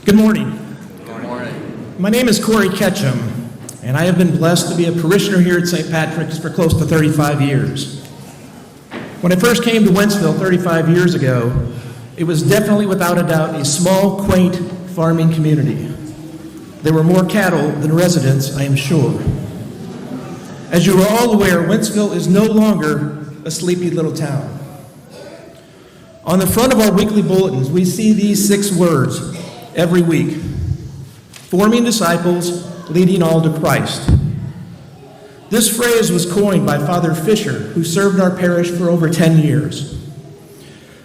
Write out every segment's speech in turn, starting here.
Good morning. Good morning. My name is Corey Ketchum, and I have been blessed to be a parishioner here at St. Patrick's for close to 35 years. When I first came to Wentzville 35 years ago, it was definitely without a doubt a small, quaint farming community. There were more cattle than residents, I am sure. As you are all aware, Wentzville is no longer a sleepy little town. On the front of our weekly bulletins, we see these 6 words every week: forming disciples, leading all to Christ. This phrase was coined by Father Fisher, who served our parish for over 10 years.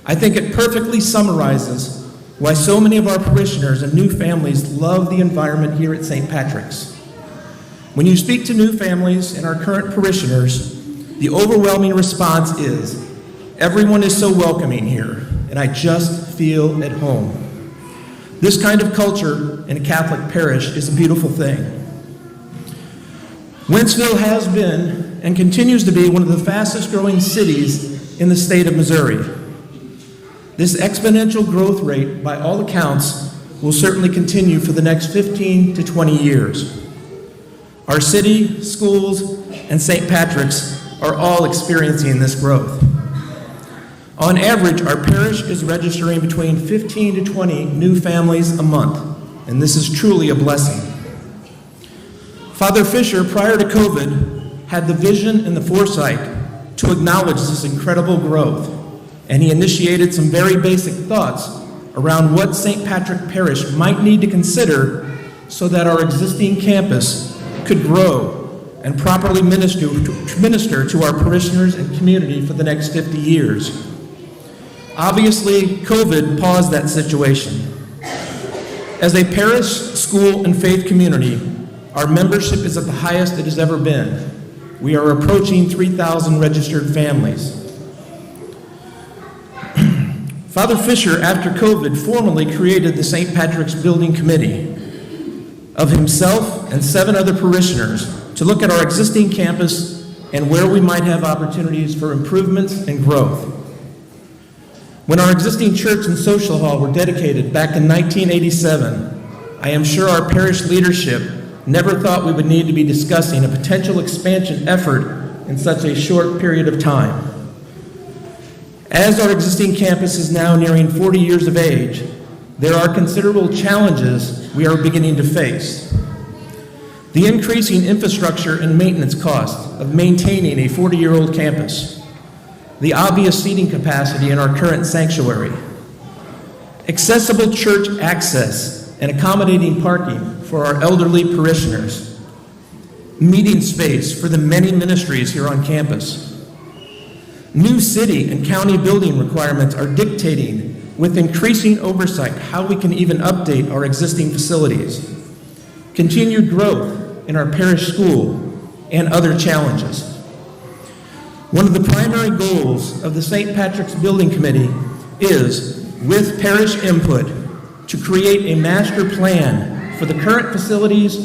I think it perfectly summarizes why so many of our parishioners and new families love the environment here at St. Patrick's. When you speak to new families and our current parishioners, the overwhelming response is, "Everyone is so welcoming here, and I just feel at home." This kind of culture in a Catholic parish is a beautiful thing. Wentzville has been and continues to be one of the fastest growing cities in the state of Missouri. This exponential growth rate, by all accounts, will certainly continue for the next 15 to 20 years. Our city, schools, and St. Patrick's are all experiencing this growth. On average, our parish is registering between 15 to 20 new families a month, and this is truly a blessing. Father Fisher, prior to COVID, had the vision and the foresight to acknowledge this incredible growth, and he initiated some very basic thoughts around what St. Patrick Parish might need to consider so that our existing campus could grow and properly minister to our parishioners and community for the next 50 years. Obviously, COVID paused that situation. As a parish, school, and faith community, our membership is at the highest it has ever been. We are approaching 3,000 registered families. Father Fisher, after COVID, formally created the St. Patrick's Building Committee of himself and 7 other parishioners to look at our existing campus and where we might have opportunities for improvements and growth. When our existing church and social hall were dedicated back in 1987, I am sure our parish leadership never thought we would need to be discussing a potential expansion effort in such a short period of time. As our existing campus is now nearing 40 years of age, there are considerable challenges we are beginning to face. The increasing infrastructure and maintenance costs of maintaining a 40-year-old campus, the obvious seating capacity in our current sanctuary, accessible church access and accommodating parking for our elderly parishioners, meeting space for the many ministries here on campus. New city and county building requirements are dictating with increasing oversight how we can even update our existing facilities, continued growth in our parish school, and other challenges. One of the primary goals of the St. Patrick's Building Committee is, with parish input, to create a master plan for the current facilities,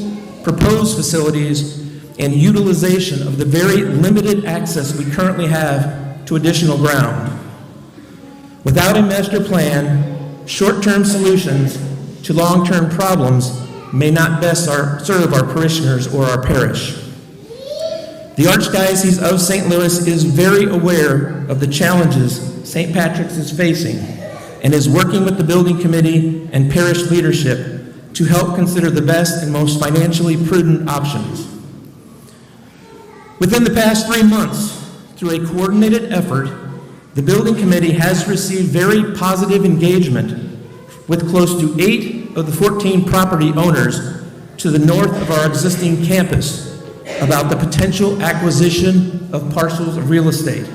proposed facilities, and utilization of the very limited access we currently have to additional ground. Without a master plan, short-term solutions to long-term problems may not best serve our parishioners or our parish. The Archdiocese of St. Louis is very aware of the challenges St. Patrick's is facing and is working with the building committee and parish leadership to help consider the best and most financially prudent options. Within the past 3 months, through a coordinated effort, the building committee has received very positive engagement with close to 8 of the 14 property owners to the north of our existing campus about the potential acquisition of parcels of real estate.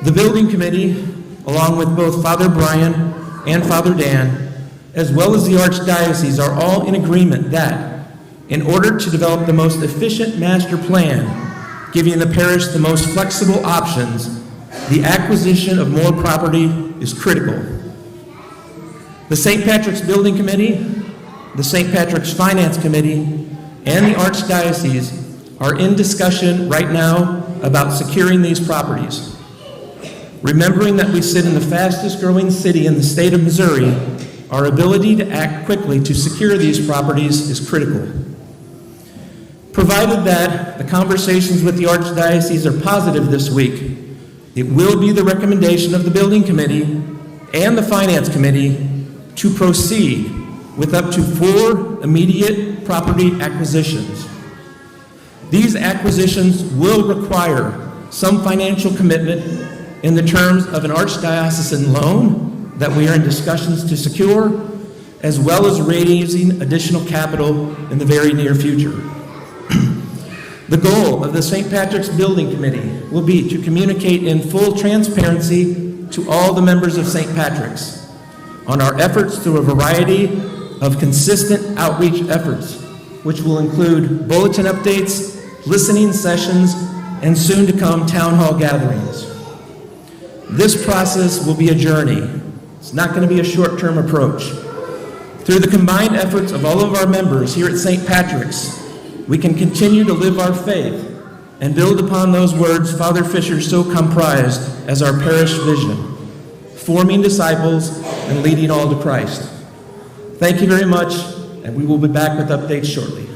The building committee, along with both Father Brian and Father Dan, as well as the Archdiocese, are all in agreement that, in order to develop the most efficient master plan, giving the parish the most flexible options, the acquisition of more property is critical. The St. Patrick's Building Committee, the St. Patrick's Finance Committee, and the Archdiocese are in discussion right now about securing these properties. Remembering that we sit in the fastest growing city in the state of Missouri, our ability to act quickly to secure these properties is critical. Provided that the conversations with the Archdiocese are positive this week, it will be the recommendation of the Building Committee and the Finance Committee to proceed with up to 4 immediate property acquisitions. These acquisitions will require some financial commitment in the terms of an archdiocesan loan that we are in discussions to secure, as well as raising additional capital in the very near future. The goal of the St. Patrick's Building Committee will be to communicate in full transparency to all the members of St. Patrick's on our efforts through a variety of consistent outreach efforts, which will include bulletin updates, listening sessions, and soon-to-come town hall gatherings. This process will be a journey. It's not going to be a short-term approach. Through the combined efforts of all of our members here at St. Patrick's, we can continue to live our faith and build upon those words Father Fisher so comprised as our parish vision, forming disciples and leading all to Christ. Thank you very much, and we will be back with updates shortly.